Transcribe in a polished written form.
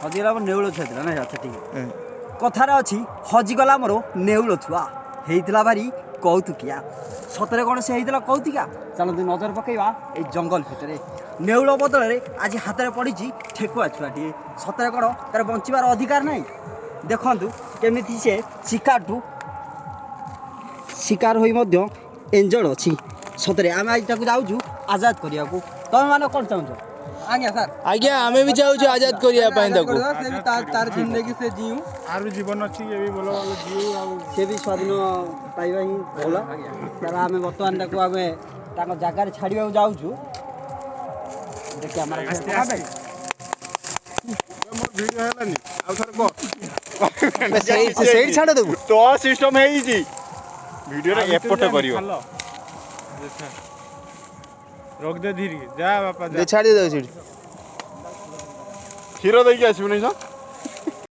हजिगला मोर नेउल छुआ थिला ना अच्छा ठीक कथार अछि हजिगला मोर नेउल छुआ हेइतिला भारी कौतुकिया सतरे कौन से हेइतिला कौतुकिया चलନ୍ତୁ नजर पकेइबा ए जंगल भितरे नेउल बदल रे आज हाथ में पड़ी ठेकुआ छुआटी सतरे कौन तार बंचार अधिकार नहीं देखु केमिति से शिकार होई मध्य एंजल अच्छी सतरे आम आज जाऊँ आजाद करने को तुम मैंने कौन चाहूँ आज्ञा सर आज्ञा आमे भी चाहूँ आजाद करिया तार जिंदगी से जीव आर जीवन अच्छी ये भी बोलो जीव से भी स्वाधीन पाइबा ही भल तार आम बर्तमान आम जगार छाड़ा जाऊँ देखिए छाड़ देबू तो सिस्टम है वीडियो रे एपट करियो रोक दे धीरे जा बापा जा छाड़ दे दो सीट क्षीर देके आसबु नहीं सर